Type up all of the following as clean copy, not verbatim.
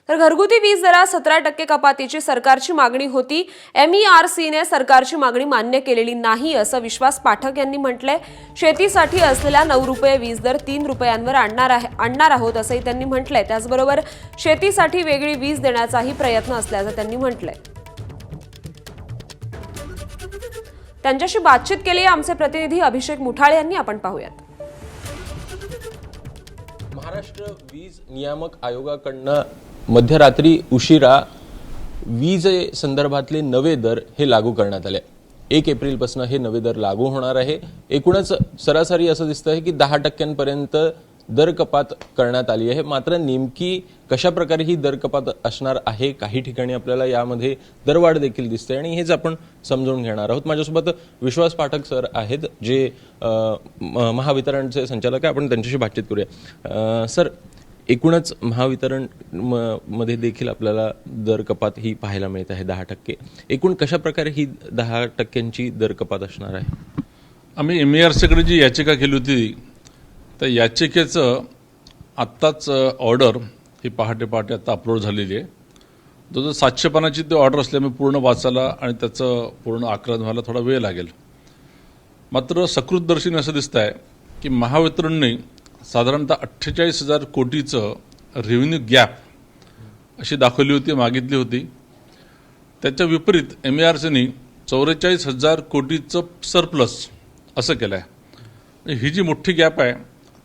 तर घरगुती वीज दरात 17% कपातीची सरकारची मागणी होती। MERCने सरकारची मागणी मान्य केलेली नाही असं विश्वास पाठक यांनी म्हटलंय। शेतीसाठी असलेला 9 रुपये वीज दर 3 रुपयांवर आणणार आहोत असंही त्यांनी म्हटलंय। त्याचबरोबर शेतीसाठी वेगळी वीज देण्याचाही प्रयत्न असल्याचं त्यांनी म्हटलंय। त्यांच्याशी बातचीत केली आमचे प्रतिनिधी अभिषेक मुठाळे यांनी। आपण पाहूयात। महाराष्ट्र वीज नियामक आयोगाकडनं मध्यरात्री उशिरा वीज संदर्भातले नवे दर हे लागू करण्यात आले। 1 एप्रिलपासून हे नवे दर लागू होणार आहे। एकूणच सरासरी असं दिसतं आहे की 10% दर कपात करण्यात आली आहे। मात्र नेमकी कशा प्रकारे ही दर कपात असणार आहे, काही ठिकाणी आपल्याला यामध्ये दरवाढ देखील दिसते आणि हेच आपण समजून घेणार आहोत। माझ्यासोबत विश्वास पाठक सर आहेत, जे महावितरणचे संचालक आहे। आपण त्यांच्याशी बातचीत करूया। सर, एकूणच महावितरण मध्ये देखील आपल्याला दर कपात ही पाहायला मिळत आहे 10%। एकूण कशा प्रकारे ही 10%ची दर कपात असणार आहे? आम्ही MERCकडे जी याचिका केली होती त्या याचिकेचं आत्ताच ऑर्डर ही पहाटे आता अपलोड झालेली आहे। जो 700 पानाची ती ऑर्डर असल्यामुळे पूर्ण वाचायला आणि त्याचं पूर्ण आकलन व्हायला थोडा वेळ लागेल। मात्र सकृतदर्शीने असं दिसतं आहे की महावितरणने साधारणतः 48,000 कोटीचं रेव्हेन्यू गॅप अशी दाखवली होती, मागितली होती। त्याच्या विपरीत MERCने 44,000 कोटीचं सरप्लस असं केलं आहे। ही जी मोठी गॅप आहे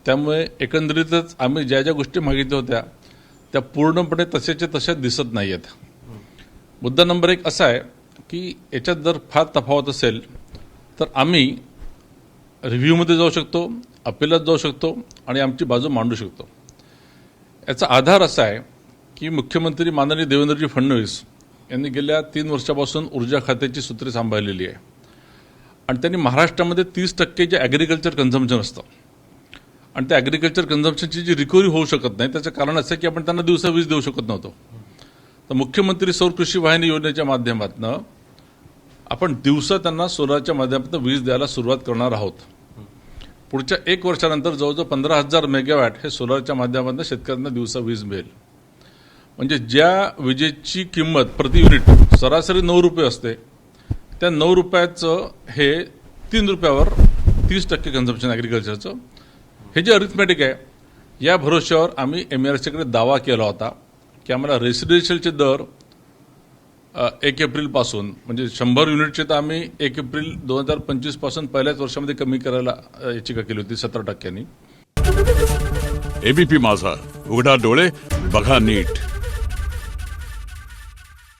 त्यामुळे एकंदरीतच आम्ही ज्या ज्या गोष्टी मागितल्या होत्या त्या पूर्णपणे तशाच्या तशा दिसत नाही आहेत। मुद्दा नंबर 1 असा आहे की याच्यात जर फार तफावत असेल तर आम्ही रिव्ह्यूमध्ये जाऊ शकतो, अपिलात जाऊ शकतो आणि आमची बाजू मांडू शकतो। याचा आधार असा आहे की मुख्यमंत्री माननीय देवेंद्रजी फडणवीस यांनी गेल्या 3 वर्षापासून ऊर्जा खात्याची सूत्रे सांभाळलेली आहे आणि त्यांनी महाराष्ट्रामध्ये 30% जे ॲग्रिकल्चर कन्झम्पशन असतं आणि त्या ॲग्रिकल्चर कन्झम्पशनची जी रिकव्हरी होऊ शकत नाही त्याचं कारण असं की आपण त्यांना दिवसा वीज देऊ शकत नव्हतो। तर मुख्यमंत्री सौर कृषी वाहिनी योजनेच्या माध्यमातून आपण दिवसा त्यांना सोलारच्या माध्यमातून वीज द्यायला सुरुवात करणार आहोत। पुढच्या 1 वर्षानंतर जवळजवळ 15,000 मेगावॅट हे सोलारच्या माध्यमातून शेतकऱ्यांना दिवसा वीज मिळेल। म्हणजे ज्या विजेची किंमत प्रति युनिट सरासरी 9 रुपये असते त्या 9 रुपयाचं हे 3 रुपयावर 30% कन्झम्पशन ॲग्रिकल्चरचं। हे जे अरिथमॅटिक आहे या भरोश्यावर आम्ही MERCकडे दावा केला होता की आम्हाला रेसिडेन्शियलचे दर 1 एप्रिलपासून म्हणजे 100 युनिटचे तर आम्ही 1 एप्रिल 2025 पासून पहिल्याच वर्षामध्ये कमी करायला याचिका केली होती 17%। ABP माझा, उघडा डोळे बघा नीट।